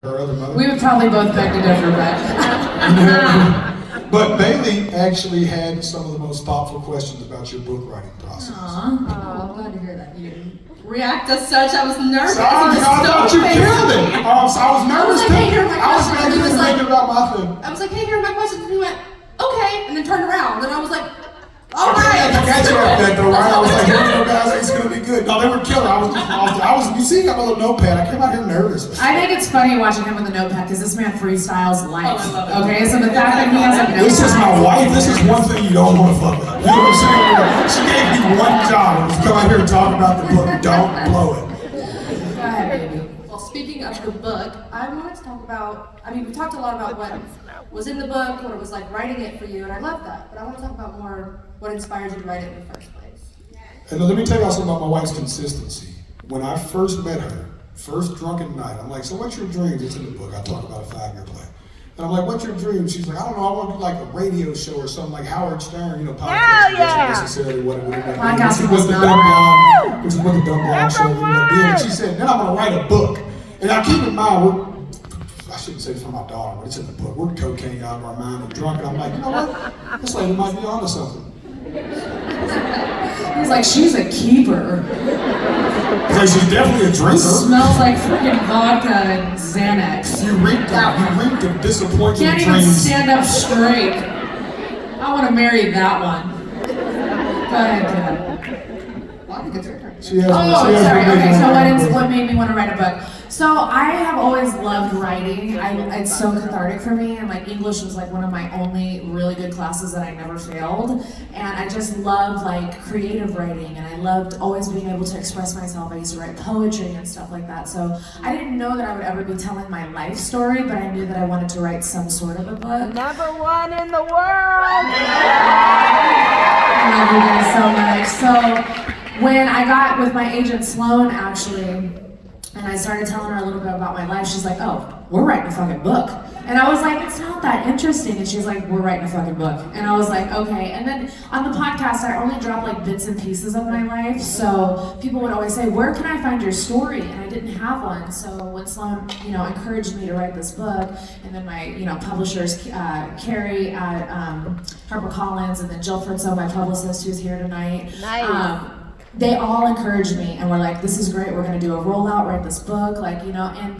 her other mother. We would probably both beg to differ, But Bailey actually had some of the most thoughtful questions about your book writing process. Aww. Oh, I'm glad to hear that. You didn't react as such. I was nervous. Sorry, I thought you killed it. I was nervous too. Hey, here are my I was questions. mad He you was didn't like- think about my thing. I was like, hey, here are my questions. And he went, okay. And then turned around. And I was like, all Okay, right. I got you after that though, right? I was like, here we go, guys, it's gonna be good. No, they were killer. You see, I got my little notepad. I came out here nervous. I think it's funny watching him with a notepad because this man freestyles life. Oh, I love it. Okay, so the fact that he has a notepad. This is my wife. This is one thing you don't want to fuck with. You know what I'm saying? She gave me one job. It was come out here and talk about the book. Don't blow it. Go ahead, baby. Well, speaking of the book, I wanted to talk about, we talked a lot about what was in the book, what it was like writing it for you, and I love that. But I want to talk about more what inspired you to write it in the first place. And let me tell you something about my wife's consistency. When I first met her, first drunken night, I'm like, so what's your dreams? It's in the book. I talk about a 5-year plan. And I'm like, what's your dream? She's like, I don't know, I want to do like a radio show or something like Howard Stern, podcast. Wasn't necessarily what it would have been. Podcast Which was is not. what the Dumb Blonde show would have been. And she said, then I'm going to write a book. And now keep in mind, I shouldn't say it's from my daughter, but it's in the book. We're cocaine out of our mind and drunk. And I'm like, you know what? This lady might be onto something. He's like, she's a keeper. Because she's definitely a drinker. Smells like freaking vodka and Xanax. You reaped of disappointing Can't even dreams. stand up straight. I want to marry that one. Go ahead, kid. Well, I think it's your turn. She has Oh, she has sorry. been Okay, making so her own what made me want to write a book? So I have always loved writing. It's so cathartic for me, and like English was like one of my only really good classes that I never failed. And I just loved like creative writing, and I loved always being able to express myself. I used to write poetry and stuff like that. So I didn't know that I would ever be telling my life story, but I knew that I wanted to write some sort of a book. Number one in the world. I love you guys so much. So when I got with my agent Sloan, actually, and I started telling her a little bit about my life, she's like, oh, we're writing a fucking book. And I was like, it's not that interesting. And she's like, we're writing a fucking book. And I was like, okay. And then on the podcast, I only dropped like bits and pieces of my life. So people would always say, where can I find your story? And I didn't have one. So when Sloan, encouraged me to write this book, and then my, publishers, Carrie at HarperCollins, and then Jill Fritzo, my publicist, who's here tonight. Nice. They all encouraged me and were like, this is great, we're gonna do a rollout, write this book, and